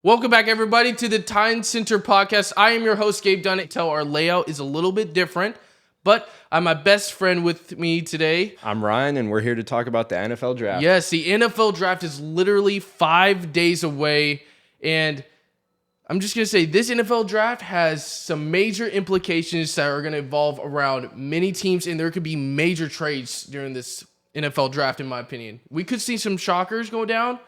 Welcome back, everybody, to the Time Center podcast. I am your host, Gabe Dunnett. Tell our layout is a little bit different, but I'm my best friend with me today. I'm Ryan, and we're here to talk about the NFL draft. Yes, the NFL draft is literally 5 days away, and I'm just going to say this NFL draft has some major implications that are going to evolve around many teams, and there could be major trades during this NFL draft, in my opinion. We could see some shockers go down,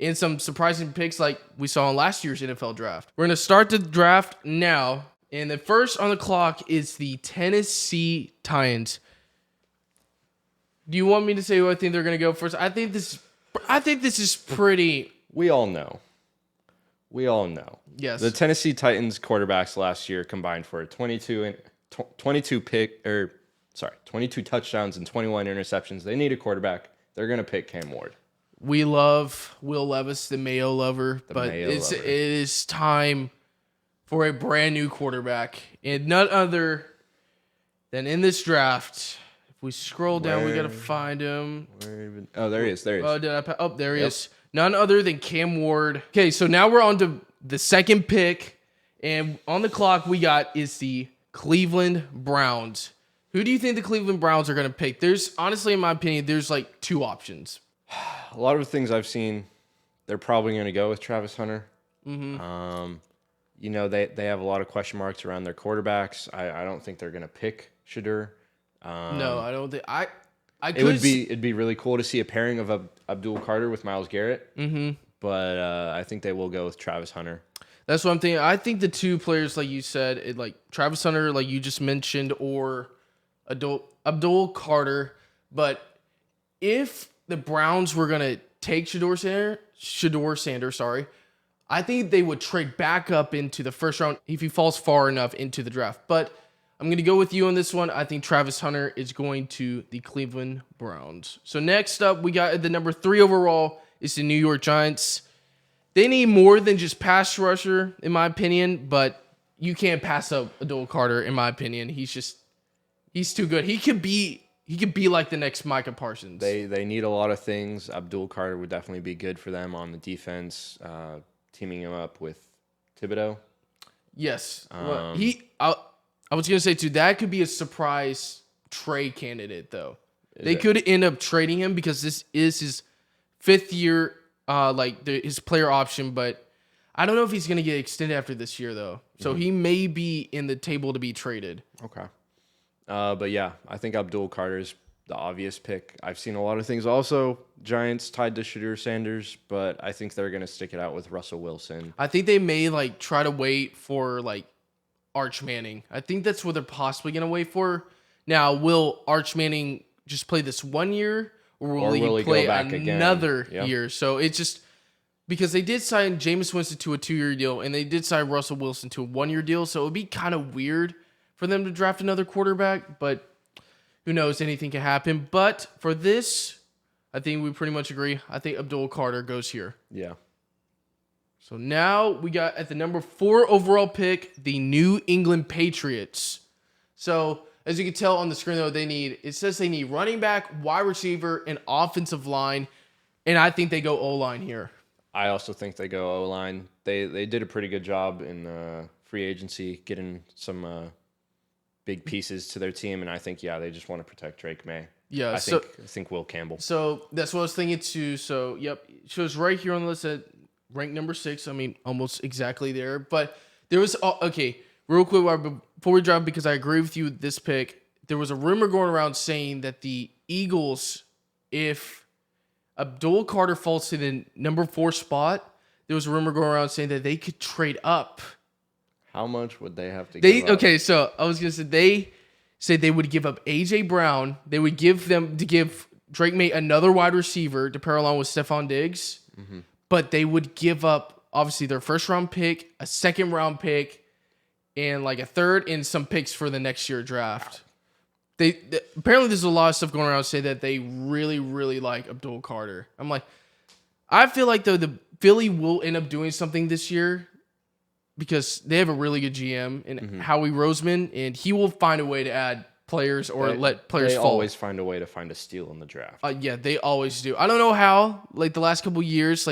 and some surprising picks like we saw in last year's NFL draft. We're going to start the draft now. And the first on the clock is the Tennessee Titans. Do you want me to say who I think they're going to go first? I think this is pretty... We all know. Yes. The Tennessee Titans quarterbacks last year combined for 22 touchdowns and 21 interceptions. They need a quarterback. They're going to pick Cam Ward. We love Will Levis, the Mayo lover, it is time for a brand new quarterback. And none other than in this draft, if we scroll down, we got to find him. There he is. There he is. None other than Cam Ward. Okay, so now we're on to the second pick. And on the clock we got is the Cleveland Browns. Who do you think the Cleveland Browns are going to pick? There's, honestly, in my opinion, there's like two options. A lot of the things I've seen, they're probably going to go with Travis Hunter. Mm-hmm. They have a lot of question marks around their quarterbacks. I don't think they're going to pick Shedeur. No, I don't think It'd be really cool to see a pairing of Abdul Carter with Myles Garrett. Mm-hmm. But I think they will go with Travis Hunter. That's what I'm thinking. I think the two players, like you said, like Travis Hunter, like you just mentioned, or Abdul Carter. But if the Browns were going to take Shedeur Sanders, I think they would trade back up into the first round if he falls far enough into the draft. But I'm going to go with you on this one. I think Travis Hunter is going to the Cleveland Browns. So next up, we got the number 3 overall is the New York Giants. They need more than just pass rusher, in my opinion, but you can't pass up Abdul Carter, in my opinion. He's too good. He could be like the next Micah Parsons. They need a lot of things. Abdul Carter would definitely be good for them on the defense, teaming him up with Thibodeau. Yes. I was going to say, too, that could be a surprise trade candidate, though. They could end up trading him because this is his 5th year, his player option, but I don't know if he's going to get extended after this year, though. So he may be in the table to be traded. Okay. But yeah, I think Abdul Carter is the obvious pick. I've seen a lot of things also. Giants tied to Shedeur Sanders, but I think they're going to stick it out with Russell Wilson. I think they may try to wait for Arch Manning. I think that's what they're possibly going to wait for. Now, will Arch Manning just play this 1 year, or will he play another year? So it's just because they did sign Jameis Winston to a 2-year deal, and they did sign Russell Wilson to a 1-year deal. So it would be kind of weird for them to draft another quarterback, but who knows? Anything can happen. But for this, I think we pretty much agree. I think Abdul Carter goes here. Yeah. So now we got at the number 4 overall pick, the New England Patriots. So as you can tell on the screen, though, it says they need running back, wide receiver, and offensive line. And I think they go O-line here. I also think they go O-line. They did a pretty good job in free agency, getting some big pieces to their team. And I think, they just want to protect Drake May. Yeah, I think Will Campbell. So that's what I was thinking, too. So, yep, it shows right here on the list at ranked number 6. I mean, almost exactly there. But there was... Okay, real quick, before we drop, because I agree with you with this pick, there was a rumor going around saying that the Eagles, if Abdul Carter falls to the number 4 spot, there was a rumor going around saying that they could trade up. How much would they have to give up? Okay, so I was going to say, they said they would give up A.J. Brown. They would give Drake May another wide receiver to pair along with Stephon Diggs. Mm-hmm. But they would give up, obviously, their first-round pick, a second-round pick, and a third, and some picks for the next year draft. Apparently, there's a lot of stuff going around saying that they really, really like Abdul Carter. I'm like, I feel like, though, the Philly will end up doing something this year because they have a really good GM in Howie Roseman, and he will find a way to add players or let players fall. They always find a way to find a steal in the draft. Yeah, they always do. I don't know how. The last couple of years,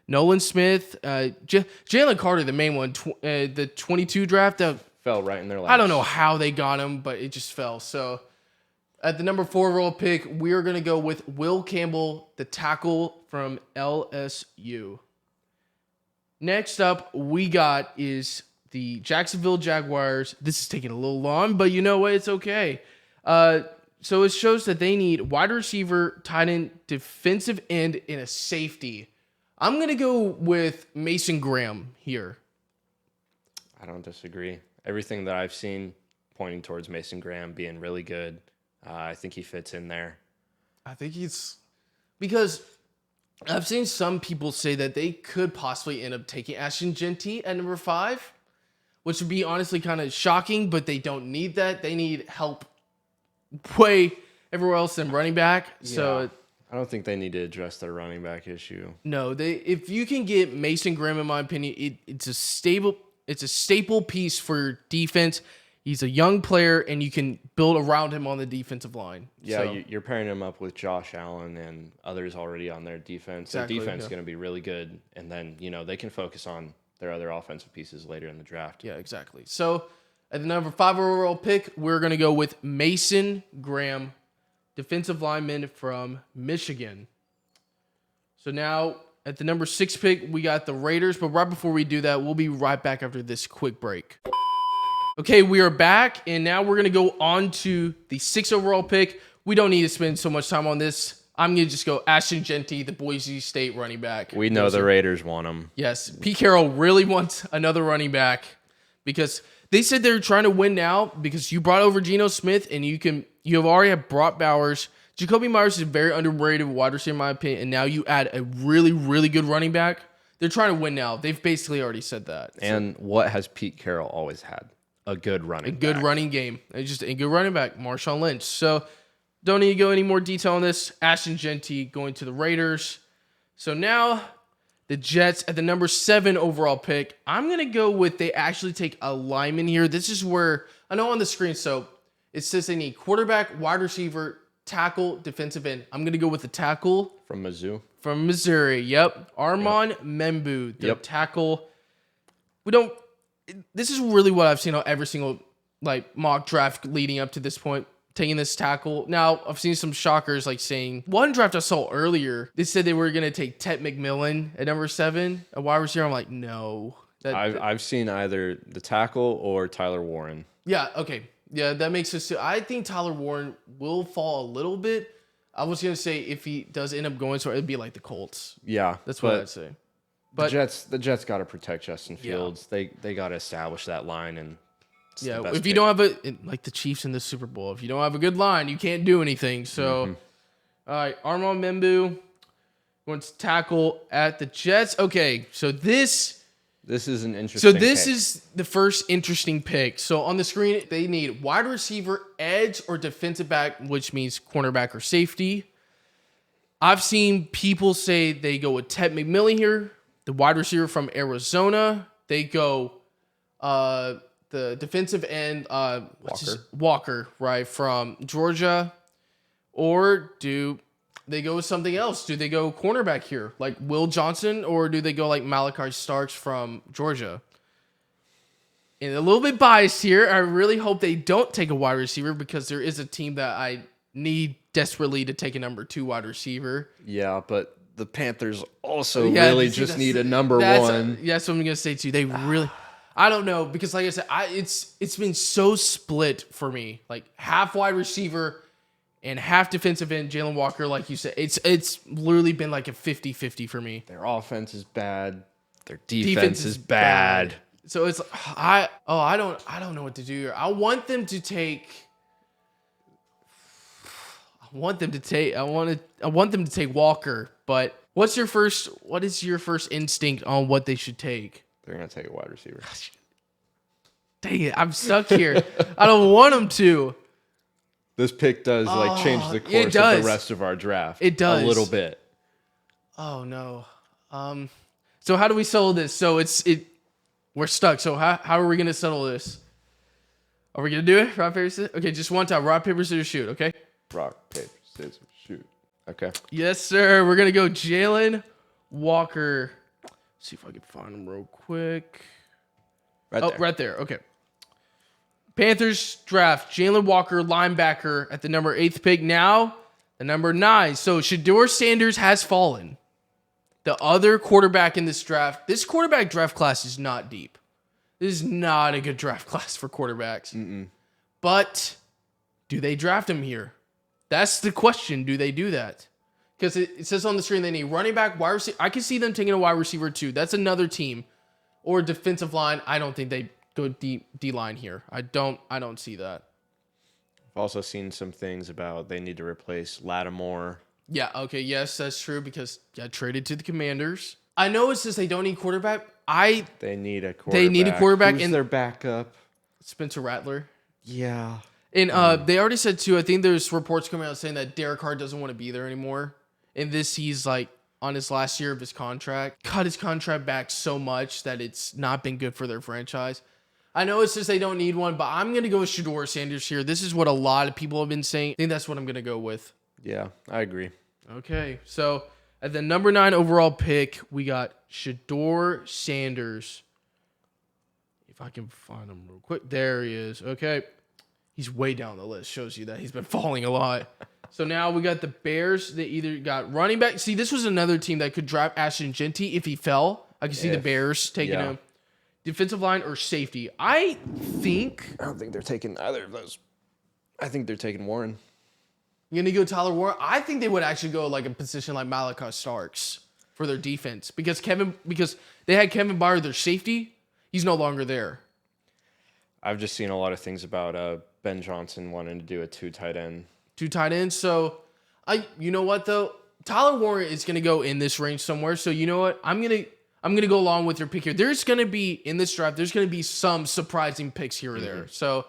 Nolan Smith, Jalen Carter, the main one, the 22 draft. Fell right in their laps. I don't know how they got him, but it just fell. So at the number 4 overall pick, we are going to go with Will Campbell, the tackle from LSU. Next up, we got is the Jacksonville Jaguars. This is taking a little long, but you know what? It's okay. So it shows that they need wide receiver, tight end, defensive end, and a safety. I'm going to go with Mason Graham here. I don't disagree. Everything that I've seen pointing towards Mason Graham being really good. I think he fits in there. I think he's... Because I've seen some people say that they could possibly end up taking Ashton Genty at number 5, which would be honestly kind of shocking, but they don't need that. They need help way everywhere else than running back. Yeah. So I don't think they need to address their running back issue. no, if you can get Mason Graham, in my opinion, it's a staple piece for your defense. He's a young player, and you can build around him on the defensive line. Yeah, So, you're pairing him up with Josh Allen and others already on their defense. Exactly, Their defense yeah. is going to be really good, and then they can focus on their other offensive pieces later in the draft. yeah, exactly. So at the number 5 overall pick, we're going to go with Mason Graham, defensive lineman from Michigan. So now at the number 6 pick, we got the Raiders. But right before we do that, we'll be right back after this quick break. Okay, we are back, and now we're going to go on to the 6th overall pick. We don't need to spend so much time on this. I'm going to just go Ashton Genty, the Boise State running back. We know the Raiders want him. Yes, Pete Carroll really wants another running back because they said they're trying to win now because you brought over Geno Smith and you have already have brought Bowers. Jacoby Myers is a very underrated wide receiver in my opinion, and now you add a really, really good running back. They're trying to win now. They've basically already said that. And what has Pete Carroll always had? A good running Good running game. It's just a good running back, Marshawn Lynch. So don't need to go any more detail on this. Ashton Genty going to the Raiders. So now the Jets at the number 7 overall pick. I'm going to go with they actually take a lineman here. This is where, I know on the screen, so it says they need quarterback, wide receiver, tackle, defensive end. I'm going to go with the tackle. From Mizzou. From Missouri, yep. Armand Membu, the tackle. This is really what I've seen on every single mock draft leading up to this point, taking this tackle. Now, I've seen some shockers saying, one draft I saw earlier, they said they were going to take Ted McMillan at number 7, a wide receiver. I'm like, no. I've seen either the tackle or Tyler Warren. Yeah, okay. Yeah, that makes sense too. I think Tyler Warren will fall a little bit. I was going to say if he does end up going so it'd be like the Colts. Yeah. That's what I'd say. But the Jets got to protect Justin Fields. Yeah. They got to establish that line, and if you don't have like the Chiefs in the Super Bowl, if you don't have a good line, you can't do anything. So, all right, Armand Membu wants to tackle at the Jets. Okay, so this is an interesting. So this is the first interesting pick. So on the screen, they need wide receiver, edge, or defensive back, which means cornerback or safety. I've seen people say they go with Ted McMillan here. The wide receiver from Arizona. They go the defensive end, Walker, right, from Georgia. Or do they go with something else? Do they go cornerback here, like Will Johnson? Or do they go like Malachi Starks from Georgia? And a little bit biased here. I really hope they don't take a wide receiver because there is a team that I need desperately to take a number 2 wide receiver. Yeah, but the Panthers also really just need a number 1. That's what I'm gonna say too. They really, I don't know, because like I said, it's been so split for me. Like half wide receiver and half defensive end. Jalen Walker, like you said, it's literally been like a 50-50 for me. Their offense is bad. Their defense is bad. So it's I don't know what to do here. I want them to take Walker, but what is your first instinct on what they should take? They're going to take a wide receiver. Dang it, I'm stuck here. I don't want them to. This pick does change the course of the rest of our draft. It does. A little bit. Oh no. So how do we settle this? So we're stuck. So how are we going to settle this? Are we going to do it? Rock, paper, scissors? Okay, just one time. Rock, paper, scissors, shoot, okay? Rock, paper, scissors, shoot. Okay. Yes, sir. We're going to go Jalen Walker. see if I can find them real quick. Right Oh, there. right there. Okay. Panthers draft Jalen Walker, linebacker, at the number 8th pick. Now, the number 9. So Shedeur Sanders has fallen. The other quarterback in this quarterback draft class is not deep. This is not a good draft class for quarterbacks. But do they draft him here? That's the question. Do they do that? Because it says on the screen they need running back, wide receiver. I can see them taking a wide receiver too. That's another team. Or defensive line. I don't think they go D-line here. I don't see that. I've also seen some things about they need to replace Lattimore. Yeah, okay, yes, that's true because got traded to the Commanders. I know it says they don't need quarterback. They need a quarterback. They need a quarterback. Who's their backup? Spencer Rattler. Yeah. And they already said too, I think there's reports coming out saying that Derek Carr doesn't want to be there anymore. And he's like on his last year of his contract. Cut his contract back so much that it's not been good for their franchise. I know it says they don't need one, but I'm going to go with Shedeur Sanders here. This is what a lot of people have been saying. I think that's what I'm going to go with. Yeah, I agree. Okay, so at the number 9 overall pick, we got Shedeur Sanders. If I can find him real quick. There he is. Okay. He's way down the list. Shows you that he's been falling a lot. So now we got the Bears. They either got running back. See, this was another team that could draft Ashton Genty if he fell. I could see the Bears taking him. Defensive line or safety. I don't think they're taking either of those. I think they're taking Warren. You're going to go Tyler Warren? I think they would actually go like a position like Malachi Starks for their defense. Because they had Kevin Byard, their safety. He's no longer there. I've just seen a lot of things about Ben Johnson wanting to do a 2 tight end. 2 tight ends. So, you know what though? Tyler Warren is going to go in this range somewhere. So, you know what? I'm going to go along with your pick here. There's going to be, in this draft, there's going to be some surprising picks here or there. So,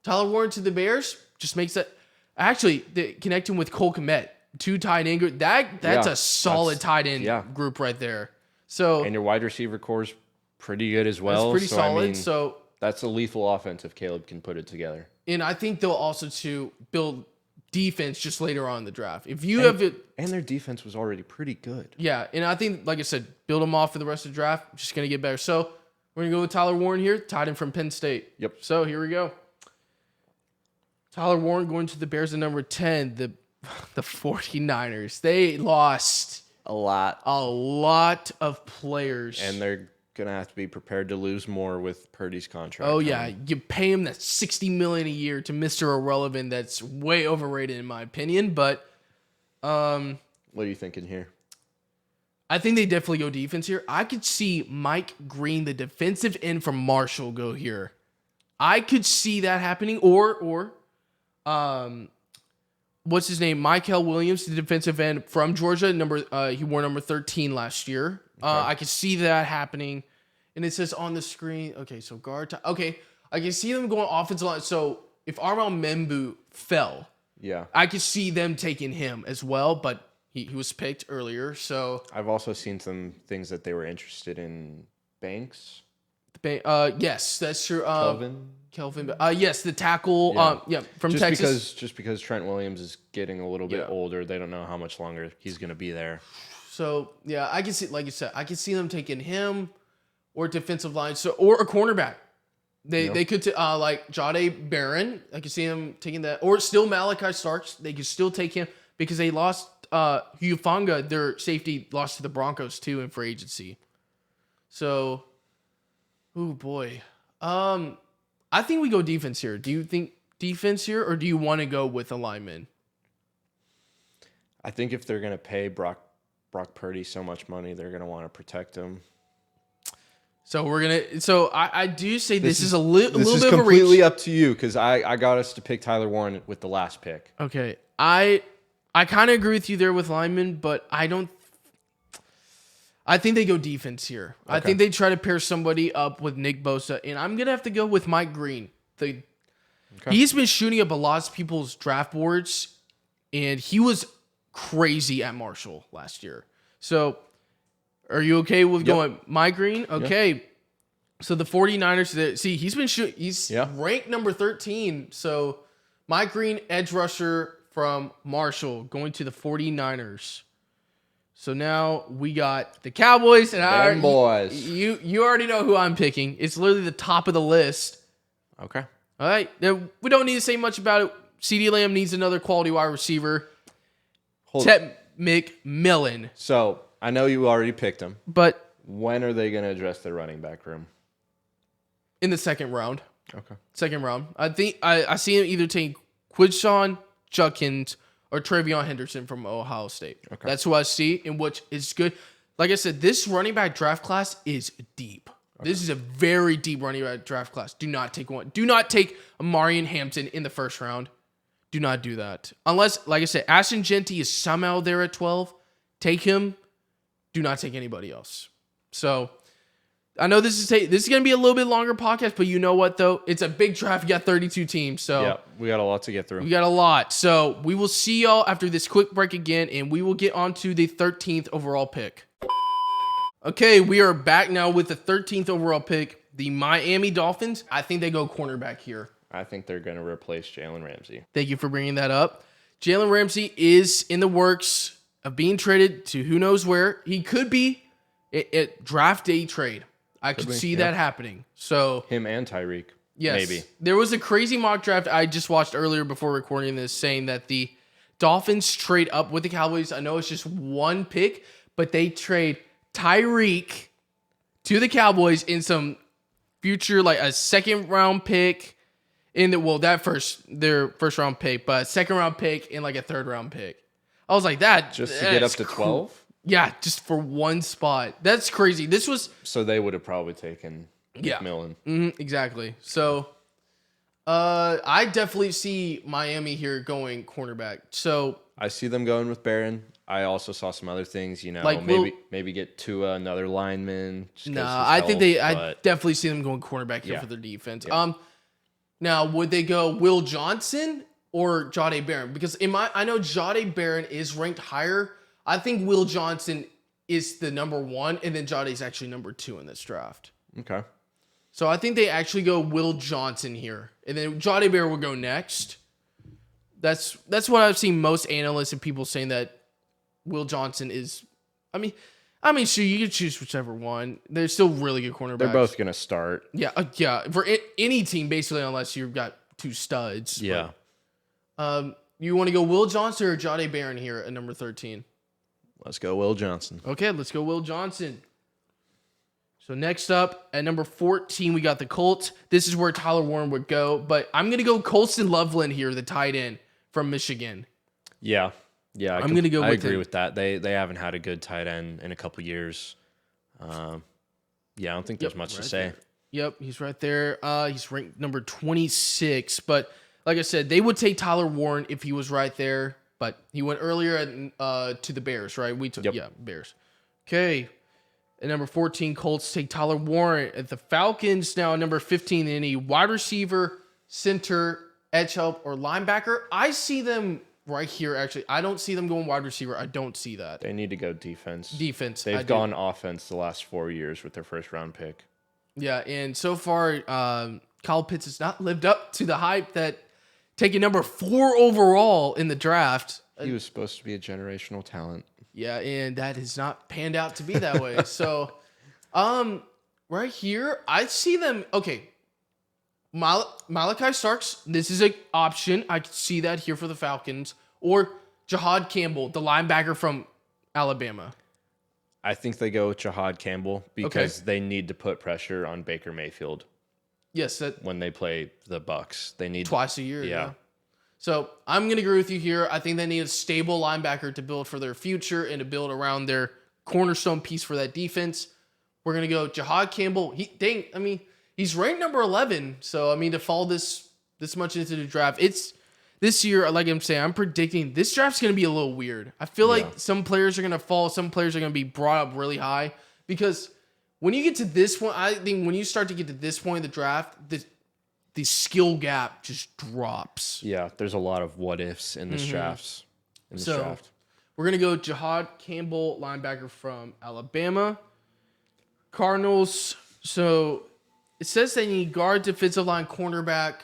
Tyler Warren to the Bears just makes that. Actually, connecting with Cole Kmet, 2 tight end group. That's a solid tight end group right there. So, and your wide receiver core is pretty good as well. It's pretty solid. I mean, so that's a lethal offense if Caleb can put it together. And I think they'll also build defense just later on in the draft. If you have it, and their defense was already pretty good. Yeah, and I think, like I said, build them off for the rest of the draft. Just gonna get better. So we're gonna go with Tyler Warren here, tight end from Penn State. Yep. So here we go. Tyler Warren going to the Bears at number 10. The 49ers. They lost a lot of players, and they're gonna have to be prepared to lose more with Purdy's contract. Oh yeah, you pay him that $60 million a year to Mr. Irrelevant. That's way overrated in my opinion. But what are you thinking here? I think they definitely go defense here. I could see Mike Green, the defensive end from Marshall, go here. I could see that happening. Or what's his name? Mykel Williams, the defensive end from Georgia. He wore number 13 last year. Okay. I could see that happening. And it says on the screen, okay, so guard. Okay, I can see them going offensive line. So if Armel Membu fell, I could see them taking him as well. But he was picked earlier. So I've also seen some things that they were interested in Banks. Yes, that's true. Kelvin. Yes, the tackle. From Texas. Just because Trent Williams is getting a little bit older, they don't know how much longer he's going to be there. So yeah, I can see, like you said, I can see them taking him or defensive line. So or a cornerback. They could like Jahdae Barron. I could see them taking that, or still Malachi Starks. They could still take him because they lost Hugh Fonga, their safety, lost to the Broncos too in free agency. So, oh boy. I think we go defense here. Do you think defense here, or do you want to go with a lineman? I think if they're going to pay Brock Purdy so much money, they're going to want to protect him. So I do say this is a little bit of a reach. This is completely up to you because I got us to pick Tyler Warren with the last pick. Okay. I kind of agree with you there with linemen, but I think they go defense here. Okay. I think they try to pair somebody up with Nick Bosa, and I'm going to have to go with Mike Green. He's been shooting up a lot of people's draft boards, and he was crazy at Marshall last year. So are you okay with going Mike Green? Okay. Yep. So the 49ers, he's been shooting. He's ranked number 13. So Mike Green, edge rusher from Marshall, going to the 49ers. So now we got the Cowboys, and Them boys. You already know who I'm picking. It's literally the top of the list. Okay. All right, now, we don't need to say much about it. CeeDee Lamb needs another quality wide receiver. Ted McMillan. So I know you already picked him. But when are they going to address their running back room? In the second round. Okay. Second round. I think I see him either take Quinshon Judkins or Travion Henderson from Ohio State. Okay. That's who I see, in which is good. Like I said, this running back draft class is deep. Okay. This is a very deep running back draft class. Do not take one. Do not take Amarian Hampton in the first round. Do not do that. Unless, like I said, Ashton Genty is somehow there at 12. Take him. Do not take anybody else. So, I know this is going to be a little bit longer podcast, but you know what, though? It's a big draft. You got 32 teams. So yeah, we got a lot to get through. We got a lot. So, we will see y'all after this quick break again, and we will get on to the 13th overall pick. Okay, we are back now with the 13th overall pick. The Miami Dolphins. I think they go cornerback here. I think they're going to replace Jalen Ramsey. Thank you for bringing that up. Jalen Ramsey is in the works of being traded to who knows where. He could be a draft day trade. I could see that happening. So him and Tyreek. Yes. Maybe. There was a crazy mock draft I just watched earlier before recording this saying that the Dolphins trade up with the Cowboys. I know it's just one pick, but they trade Tyreek to the Cowboys in some future, like a second round pick. Their first round pick, but second round pick and like a third round pick. I was like, just to get up to 12? Yeah, just for one spot. That's crazy. This was so they would have probably taken McMillan. Exactly. So I definitely see Miami here going cornerback. So I see them going with Barron. I also saw some other things, like maybe get to another lineman. I definitely see them going cornerback here for their defense. Yeah. Now, would they go Will Johnson or Jahdae Barron? Because I know Jahdae Barron is ranked higher. I think Will Johnson is the number 1, and then Jahdae's actually number 2 in this draft. Okay. So I think they actually go Will Johnson here, and then Jahdae Barron will go next. That's what I've seen most analysts and people saying that Will Johnson is. I mean, sure, you can choose whichever one. They're still really good cornerbacks. They're both gonna start. Yeah, for any team basically, unless you've got 2 studs. Yeah. But, you want to go Will Johnson or Jahdae Barron here at number 13? Let's go Will Johnson. Okay, let's go Will Johnson. So next up at number 14, we got the Colts. This is where Tyler Warren would go, but I'm gonna go Colston Loveland here, the tight end from Michigan. Yeah. Yeah, I'm going to go with I agree him. with that. They haven't had a good tight end in a couple years. I don't think there's much to say. There. Yep, he's right there. He's ranked number 26. But like I said, they would take Tyler Warren if he was right there. But he went earlier to the Bears, right? We took Bears. Okay. At number 14, Colts take Tyler Warren. At the Falcons, now at number 15, any wide receiver, center, edge help, or linebacker. I see them right here, actually. I don't see them going wide receiver. I don't see that. They need to go defense. They've gone offense the last 4 years with their first round pick. Yeah, and so far, Kyle Pitts has not lived up to the hype that taking number 4 overall in the draft. He was supposed to be a generational talent. Yeah, and that has not panned out to be that way. So, right here, I see them. Okay, Malachi Starks, this is an option. I could see that here for the Falcons. Or Jahad Campbell, the linebacker from Alabama. I think they go with Jahad Campbell because they need to put pressure on Baker Mayfield. Yes. When they play the Bucs. They need twice a year. Yeah. So I'm going to agree with you here. I think they need a stable linebacker to build for their future and to build around their cornerstone piece for that defense. We're going to go Jahad Campbell. He's ranked number 11. So, to fall this much into the draft, it's this year, like I'm saying, I'm predicting this draft's going to be a little weird. I feel like some players are going to fall. Some players are going to be brought up really high because when you get to this point, I think when you start to get to this point in the draft, the skill gap just drops. Yeah, there's a lot of what ifs in this draft. We're going to go Jahad Campbell, linebacker from Alabama. Cardinals. So it says they need guard, defensive line, cornerback.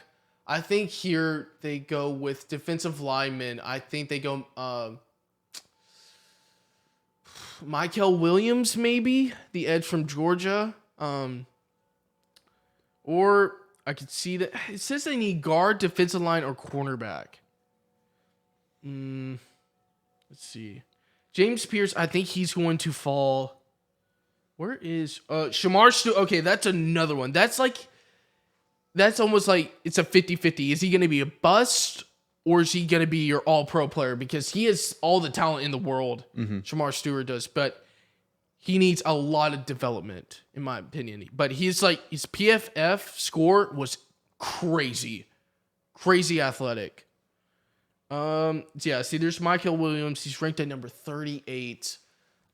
I think here they go with defensive linemen. I think they go Michael Williams, maybe the edge from Georgia. Or I could see that it says they need guard, defensive line, or cornerback. Let's see. James Pierce, I think he's going to fall. Where is Shamar Stewart? Okay, that's another one. That's almost like it's a 50-50. Is he going to be a bust or is he going to be your all-pro player? Because he has all the talent in the world. Shamar Stewart does, but he needs a lot of development, in my opinion. But his PFF score was crazy athletic. Yeah. See, there's Michael Williams. He's ranked at number 38.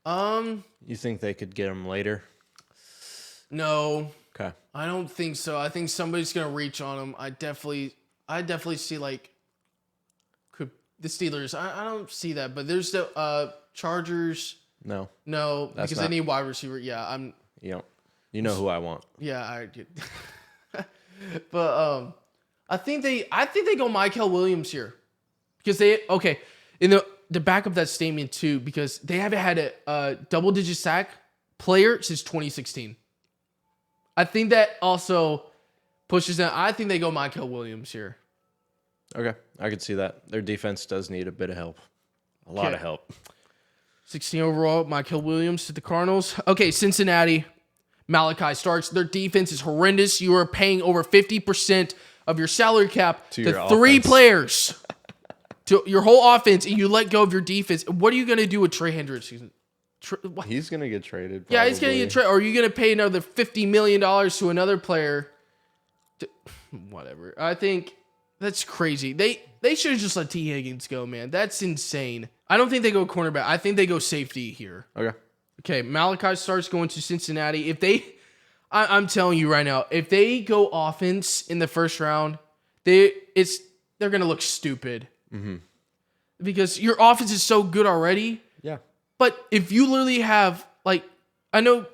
You think they could get him later? No. Okay. I don't think so. I think somebody's gonna reach on him. I definitely see the Steelers. I don't see that, but there's the Chargers. No, because they need wide receiver. Yeah, You know who I want. Yeah, I did. But I think they go Michael Williams here because in the back of that statement too, because they haven't had a double-digit sack player since 2016. I think that also pushes them. I think they go Michael Williams here. Okay, I could see that. Their defense does need a bit of help. A lot of help. 16 overall, Michael Williams to the Cardinals. Okay, Cincinnati, Malachi Starks. Their defense is horrendous. You are paying over 50% of your salary cap to 3 players. To your whole offense, and you let go of your defense. What are you going to do with Trey Hendricks? He's going to get traded. Yeah, he's going to get traded. Or are you going to pay another $50 million to another player? Whatever. I think that's crazy. They should have just let T. Higgins go, man. That's insane. I don't think they go cornerback. I think they go safety here. Okay. Malachi Starks going to Cincinnati. I'm telling you right now, if they go offense in the first round, they're going to look stupid. Because your offense is so good already. Yeah. But if you literally have, I know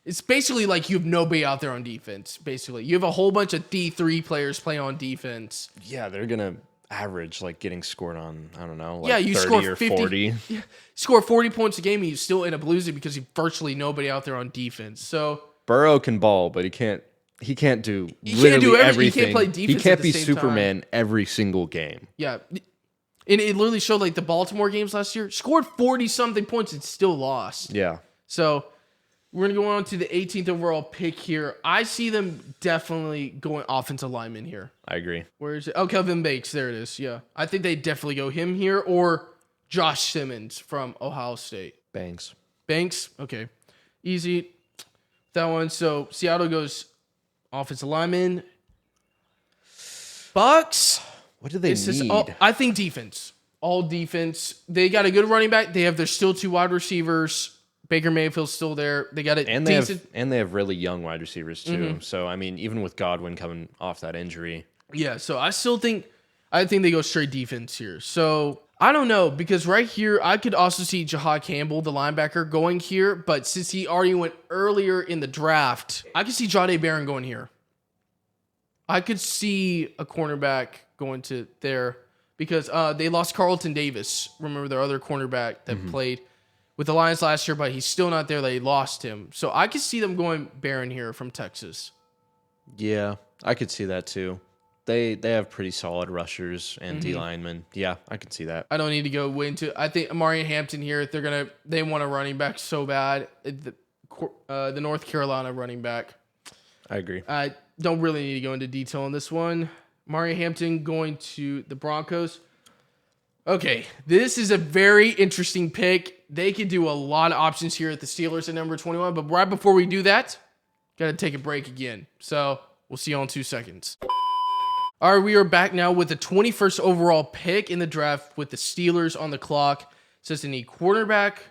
it's basically like you have nobody out there on defense, basically. You have a whole bunch of D3 players playing on defense. Yeah, they're going to average, getting scored on, I don't know, you 30 score or 50, 40. Yeah, score 40 points a game and you still end up losing because you virtually nobody out there on defense. So Burrow can ball, but he can't do literally everything. He can't play defense. He can't be Superman every single game. Yeah. And it literally showed the Baltimore games last year. Scored 40-something points and still lost. Yeah. So we're going to go on to the 18th overall pick here. I see them definitely going offensive lineman here. I agree. Where is it? Oh, Kelvin Banks. There it is. Yeah. I think they definitely go him here or Josh Simmons from Ohio State. Banks. Okay. Easy. That one. So Seattle goes offensive lineman. Bucks. What do they need? I think defense. All defense. They got a good running back. There's still 2 wide receivers. Baker Mayfield's still there. They got they have really young wide receivers too. So I mean, even with Godwin coming off that injury. Yeah, so I think they go straight defense here. So I don't know, because right here I could also see Jahad Campbell, the linebacker, going here, but since he already went earlier in the draft, I could see Jahdae Barron going here. I could see a cornerback going to there because they lost Carlton Davis. Remember their other cornerback that played with the Lions last year, but he's still not there. They lost him. So I could see them going Barron here from Texas. Yeah, I could see that too. They have pretty solid rushers and D linemen. Yeah, I can see that. I don't need to go into. I think Amari Hampton here. They want a running back so bad. The North Carolina running back. I agree. I don't really need to go into detail on this one. Amari Hampton going to the Broncos. Okay, this is a very interesting pick. They could do a lot of options here at the Steelers at number 21, but right before we do that, got to take a break again. So we'll see you in 2 seconds. All right, we are back now with the 21st overall pick in the draft with the Steelers on the clock. It says they need quarterback,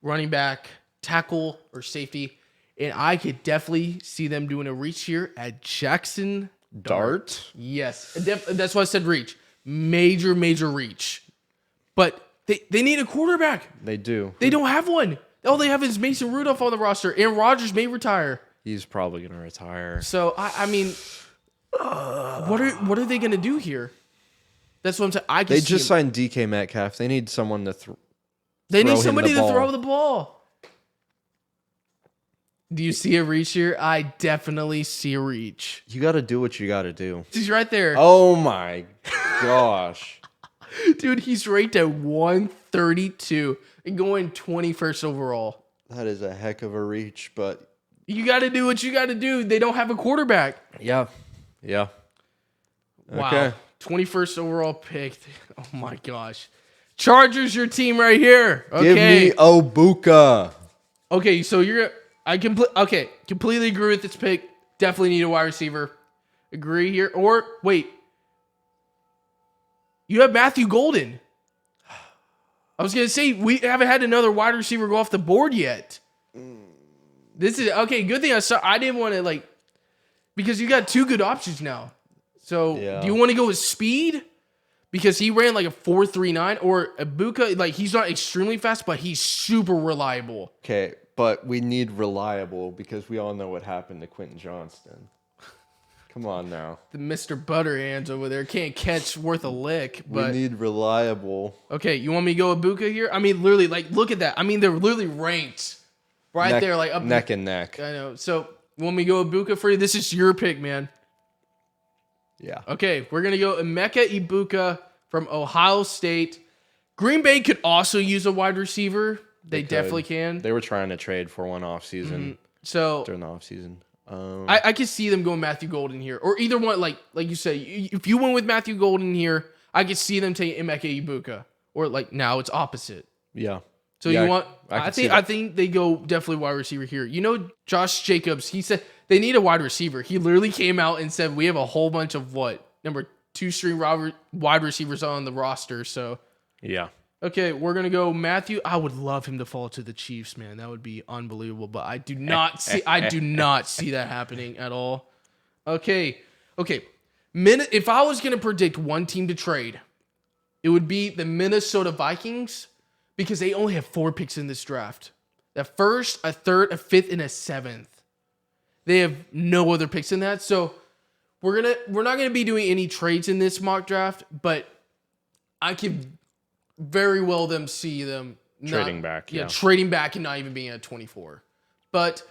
running back, tackle, or safety. And I could definitely see them doing a reach here at Jackson Dart. Yes, that's why I said reach. Major reach. But they need a quarterback. They do. They don't have one. All they have is Mason Rudolph on the roster. Aaron Rodgers may retire. He's probably going to retire. So, I mean, what are they going to do here? That's what I'm saying. They just signed DK Metcalf. They need someone to They need somebody to throw the ball. Do you see a reach here? I definitely see a reach. You got to do what you got to do. He's right there. Oh my gosh. Dude, he's ranked at 132 and going 21st overall. That is a heck of a reach, but You got to do what you got to do. They don't have a quarterback. yeah. Yeah. Wow. Okay. 21st overall pick. Oh my gosh. Chargers, your team right here. Okay. Give me Obuka. Okay, so completely agree with this pick. Definitely need a wide receiver. Agree here. Or wait. You have Matthew Golden. I was gonna say we haven't had another wide receiver go off the board yet. This is okay. Good thing I didn't want to because you got two good options now. So do you want to go with speed? Because he ran like a 4.39 or Ibuka, he's not extremely fast, but he's super reliable. Okay, but we need reliable because we all know what happened to Quentin Johnston. Come on now. The Mr. Butterhands over there can't catch worth a lick. But we need reliable. Okay, you want me to go Ibuka here? I mean, literally, look at that. I mean, they're literally ranked right there, up neck and neck. I know. So, you want me to go Ibuka for you? This is your pick, man. Yeah. Okay, we're gonna go Emeka Ibuka from Ohio State. Green Bay could also use a wide receiver. They definitely can. They were trying to trade for one offseason. So during the offseason. I could see them going Matthew Golden here. Or either one, like you say, if you went with Matthew Golden here, I could see them taking Emeka Ibuka. Or now it's opposite. Yeah. So you want I think they go definitely wide receiver here. You know Josh Jacobs, he said they need a wide receiver. He literally came out and said we have a whole bunch of number 2-string wide receivers on the roster. So yeah. Okay, we're gonna go Matthew. I would love him to fall to the Chiefs, man. That would be unbelievable. But I do not see that happening at all. Okay. If I was gonna predict one team to trade, it would be the Minnesota Vikings because they only have 4 picks in this draft: a first, a third, a fifth, and a seventh. They have no other picks in that. So we're not gonna be doing any trades in this mock draft, but I could very well see them trading back. Yeah, trading back and not even being at 24. But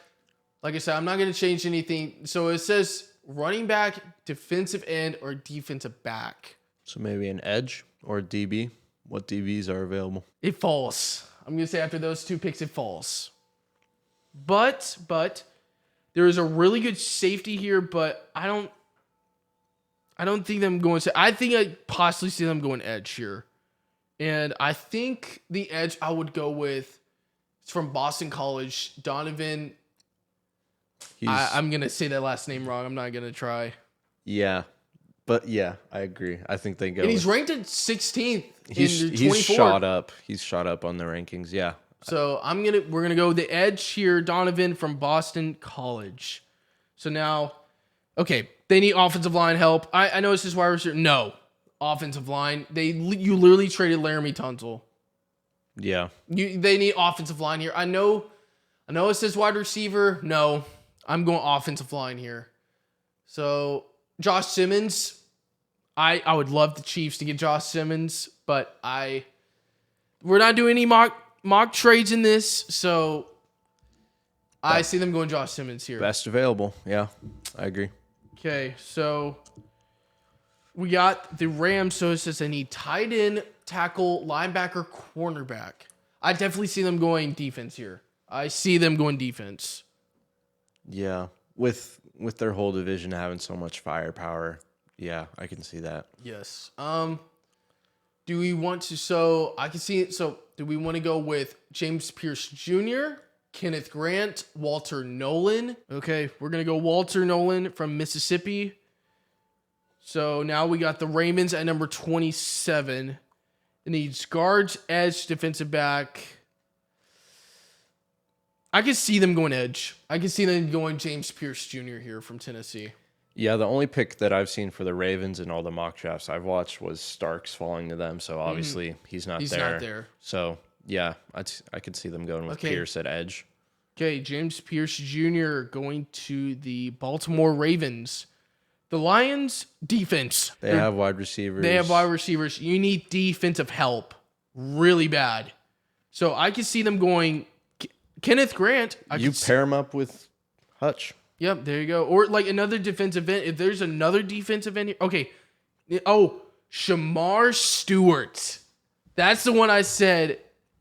like I said, I'm not going to change anything. So it says running back, defensive end, or defensive back. So maybe an edge or a DB. What DBs are available? It falls. I'm going to say after those 2 picks, it falls. But there is a really good safety here, but I don't think them going to. I think I possibly see them going edge here. And I think the edge I would go with is from Boston College, Donovan. I'm going to say that last name wrong. I'm not going to try. Yeah. But yeah, I agree. I think they go. And he's ranked at 16th. He's shot up. He's shot up on the rankings. Yeah. So we're going to go with the edge here, Donovan from Boston College. So now, okay, they need offensive line help. I know it's just wide receiver. No. Offensive line. You literally traded Laramie Tunsil. Yeah. They need offensive line here. I know it says wide receiver. No. I'm going offensive line here. So Josh Simmons. I would love the Chiefs to get Josh Simmons, but we're not doing any mock trades in this, so I see them going Josh Simmons here. Best available. Yeah. I agree. Okay, so we got the Rams, so it says they need tight end, tackle, linebacker, cornerback. I definitely see them going defense here. I see them going defense. Yeah. With their whole division having so much firepower, yeah, I can see that. Yes. Do we want to, so I can see it, so do we want to go with James Pierce Jr., Kenneth Grant, Walter Nolan? Okay, we're going to go Walter Nolan from Mississippi. So now we got the Ravens at number 27. It needs guards, edge, defensive back. I can see them going edge. I can see them going James Pierce Jr. here from Tennessee. Yeah, the only pick that I've seen for the Ravens in all the mock drafts I've watched was Starks falling to them. So obviously he's not there. So yeah, I could see them going with Pierce at edge. Okay, James Pierce Jr. going to the Baltimore Ravens. The Lions, defense. They have wide receivers. They have wide receivers. You need defensive help really bad. So I can see them going Kenneth Grant. Pair him up with Hutch. Yep, there you go. Or like another defensive end. If there's another defensive end here. Okay. Oh, Shamar Stewart. That's the one I said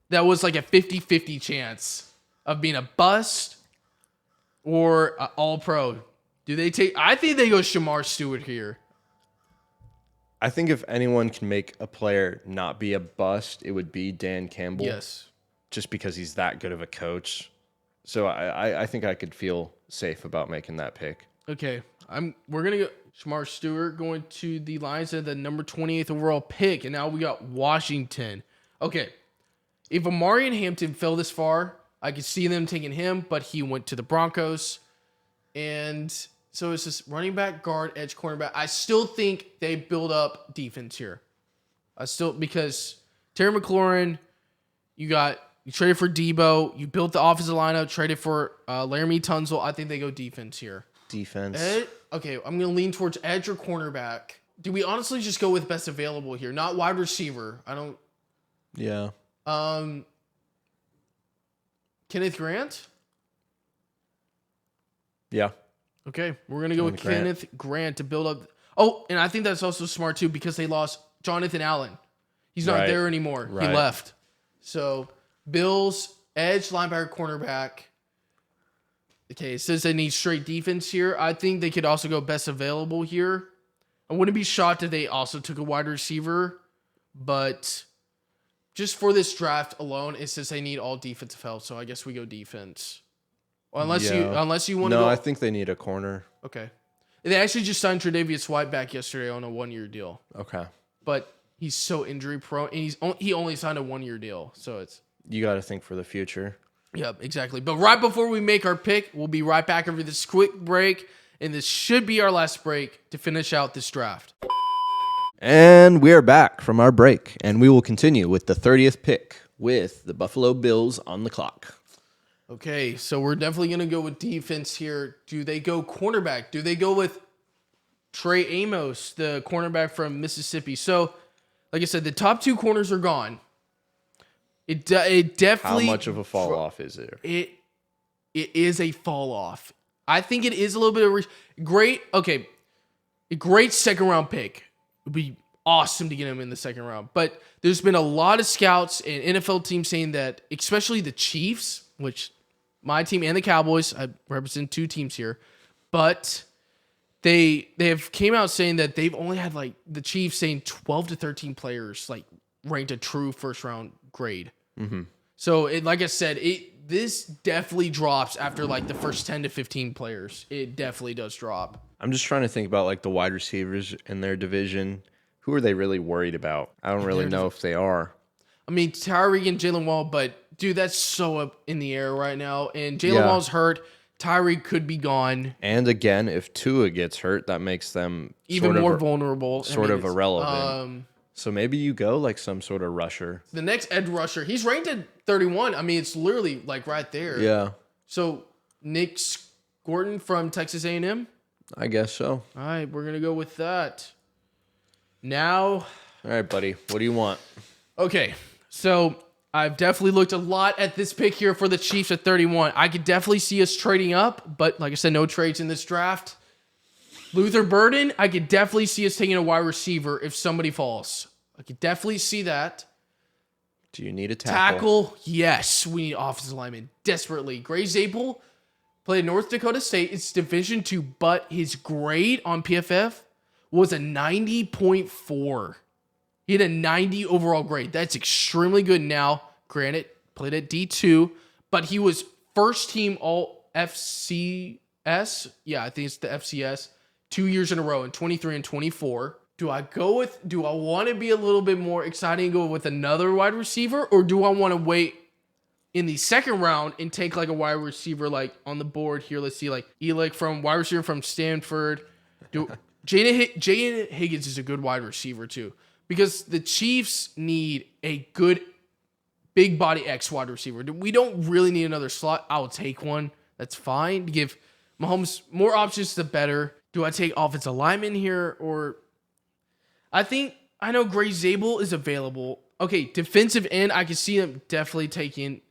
that was like a 50-50 chance of being a bust or a all-pro. Do they take... I think they go Shamar Stewart here. I think if anyone can make a player not be a bust, it would be Dan Campbell. Yes. Just because he's that good of a coach. So I think I could feel safe about making that pick. Okay. We're going to go Shamar Stewart going to the Lions at the number 28th overall pick. And now we got Washington. Okay. If Amarian Hampton fell this far, I could see them taking him, but he went to the Broncos. And so it's just running back, guard, edge, cornerback. I still think they build up defense here. Because Terry McLaurin, you traded for Debo, you built the offensive lineup, traded for Laramie Tunzel. I think they go defense here. Defense. Okay, I'm going to lean towards edge or cornerback. Do we honestly just go with best available here? Not wide receiver. I don't... Yeah. Kenneth Grant? Yeah. Okay, we're going to go with Kenneth Grant to build up. Oh, and I think that's also smart too because they lost Jonathan Allen. He's not there anymore. Right. He left. So, Bills, edge, linebacker, cornerback. Okay, it says they need straight defense here. I think they could also go best available here. I wouldn't be shocked if they also took a wide receiver, but just for this draft alone, it says they need all defensive help. So I guess we go defense. Well, unless you want to go. No, I think they need a corner. Okay. They actually just signed Tre'Davious White back yesterday on a 1-year deal. Okay. But he's so injury prone, and he only signed a 1-year deal. So it's... You got to think for the future. Yep, exactly. But right before we make our pick, we'll be right back after this quick break. And this should be our last break to finish out this draft. And we are back from our break. And we will continue with the 30th pick with the Buffalo Bills on the clock. Okay, so we're definitely going to go with defense here. Do they go cornerback? Do they go with Trey Amos, the cornerback from Mississippi? So, like I said, the top two corners are gone. It definitely... How much of a fall off is there? It is a fall off. I think it is a little bit of a great second round pick. It would be awesome to get him in the second round. But there's been a lot of scouts and NFL teams saying that, especially the Chiefs, which my team and the Cowboys, I represent two teams here, but they have came out saying that they've only had like the Chiefs saying 12 to 13 players like ranked a true first round grade. Mm-hmm. So like I said, this definitely drops after like the first 10 to 15 players. It definitely does drop. I'm just trying to think about like the wide receivers in their division. Who are they really worried about? I don't really know if they are. I mean, Tyreek and Jalen Wall, but dude, that's so up in the air right now. And Jalen Wall's hurt. Tyreek could be gone. And again, if Tua gets hurt, that makes them even more vulnerable. Sort of irrelevant. So maybe you go like some sort of rusher. The next edge rusher, he's ranked at 31. I mean, it's literally like right there. Yeah. So Nick Gordon from Texas A&M? I guess so. All right, we're going to go with that. Now. All right, buddy. What do you want? Okay, so I've definitely looked a lot at this pick here for the Chiefs at 31. I could definitely see us trading up, but like I said, no trades in this draft. Luther Burden, I could definitely see us taking a wide receiver if somebody falls. I could definitely see that. Do you need a tackle? Tackle, yes. We need offensive lineman desperately. Gray Zabel played at North Dakota State. It's Division II, but his grade on PFF was a 90.4. He had a 90 overall grade. That's extremely good now. Granted, played at D2, but he was first team all FCS. Yeah, I think it's the FCS. 2 years in a row in 23 and 24. Do I want to be a little bit more exciting and go with another wide receiver, or do I want to wait in the second round and take like a wide receiver like on the board here? Let's see, like Elick from wide receiver from Stanford. Jaden Higgins is a good wide receiver too, because the Chiefs need a good big body X wide receiver. We don't really need another slot. I'll take one. That's fine. To give Mahomes more options, the better. Do I take offensive lineman here, or I know Gray Zabel is available. Okay, defensive end, I can see them definitely taking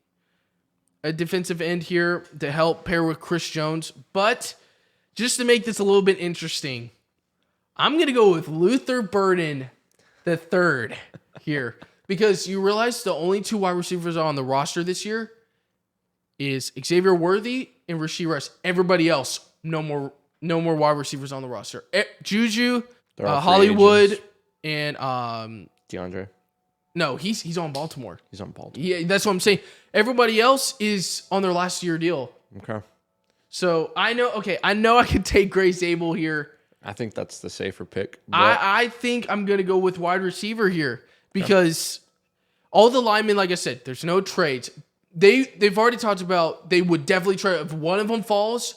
a defensive end here to help pair with Chris Jones. But just to make this a little bit interesting, I'm going to go with Luther Burden the third here. Because you realize the only 2 wide receivers on the roster this year is Xavier Worthy and Rasheed Rice. Everybody else, no more wide receivers on the roster. Juju, Hollywood, agents. and DeAndre. no, he's on Baltimore. He's on Baltimore. Yeah, that's what I'm saying. Everybody else is on their last year deal. Okay. So I know I could take Grace Abel here. I think that's the safer pick. But I think I'm gonna go with wide receiver here because all the linemen, like I said, there's no trades. They've already talked about they would definitely trade if one of them falls.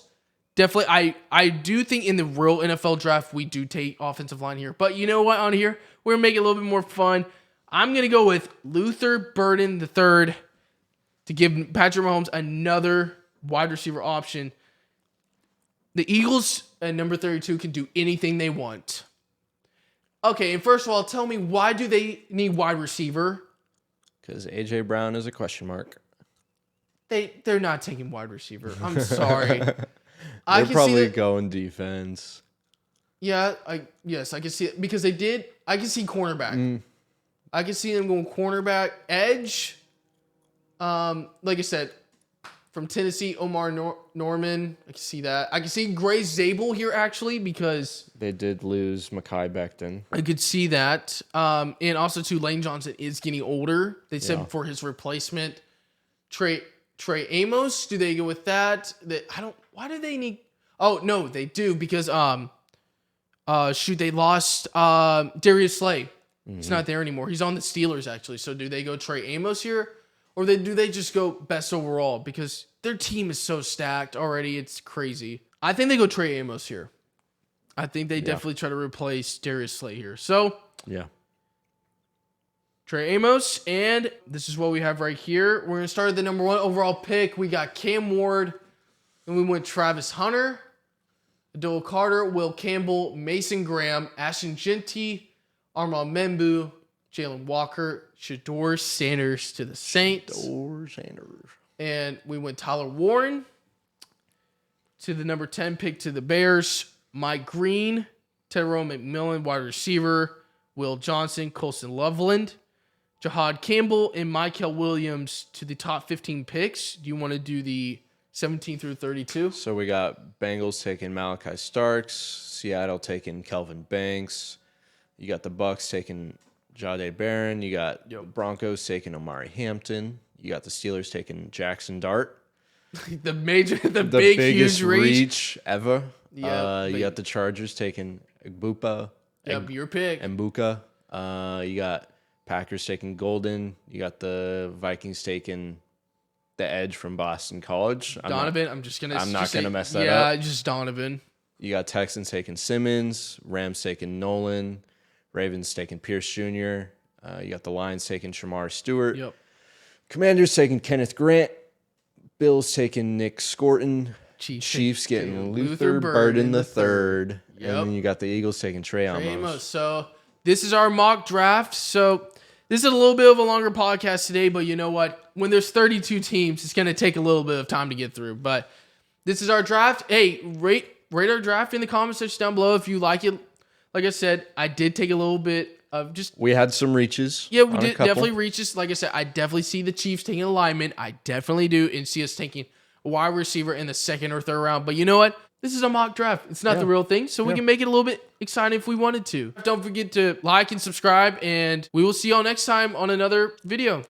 Definitely, I do think in the real NFL draft we do take offensive line here. But you know what? On here we're gonna make it a little bit more fun. I'm gonna go with Luther Burden the third to give Patrick Mahomes another wide receiver option. The Eagles at number 32 can do anything they want. Okay, and first of all, tell me why do they need wide receiver? because A.J. Brown is a question mark. They're not taking wide receiver. I'm sorry. They're probably going defense. Yeah, I can see it because they did. I can see cornerback. I can see them going cornerback, edge. Like I said, from Tennessee, Omar Norman. I can see that. I can see Gray Zabel here actually because they did lose Mekhi Becton. I could see that. And also too, Lane Johnson is getting older. They said for his replacement, Trey Amos. Do they go with that? Why do they need? Oh no, they do because they lost Darius Slay. He's not there anymore. He's on the Steelers actually. So do they go Trey Amos here? Or do they just go best overall? Because their team is so stacked already. It's crazy. I think they go Trey Amos here. I think they definitely try to replace Darius Slay here. So, Trey Amos. And this is what we have right here. We're going to start at the number 1 overall pick. We got Cam Ward. Then we went Travis Hunter, Adole Carter, Will Campbell, Mason Graham, Ashton Genty, Armand Membu, Jalen Walker, Shador Sanders to the Saints. Shador Sanders. And we went Tyler Warren to the number 10 pick to the Bears. Mike Green, Tyrone McMillan, wide receiver. Will Johnson, Colson Loveland, Jahad Campbell, and Michael Williams to the top 15 picks. Do you want to do the 17 through 32? So we got Bengals taking Malachi Starks, Seattle taking Kelvin Banks. You got the Bucks taking Jahdae Barron. You got Broncos taking Omari Hampton. You got the Steelers taking Jackson Dart. the big, biggest huge reach. reach ever. Yeah, you got the Chargers taking Igbupa. Your pick. And Mbuka. You got Packers taking Golden. You got the Vikings taking the edge from Boston College. Donovan. I'm not gonna mess that up. Yeah, just Donovan. You got Texans taking Simmons. Rams taking Nolan. Ravens taking Pierce Jr. You got the Lions taking Shamar Stewart. Yep. Commanders taking Kenneth Grant. Bills taking Nick Scorton. Chiefs getting Luther Burden the third. Yep. And then you got the Eagles taking Trey Amos. So this is our mock draft. So this is a little bit of a longer podcast today, but you know what? When there's 32 teams, it's going to take a little bit of time to get through. But this is our draft. Hey, rate our draft in the comment section down below if you like it. Like I said, I did take a little bit of just... We had some reaches. Yeah, we did definitely reaches. Like I said, I definitely see the Chiefs taking alignment. I definitely do. And see us taking a wide receiver in the second or third round. But you know what? This is a mock draft. It's not the real thing. So we can make it a little bit exciting if we wanted to. Don't forget to like and subscribe. And we will see y'all next time on another video.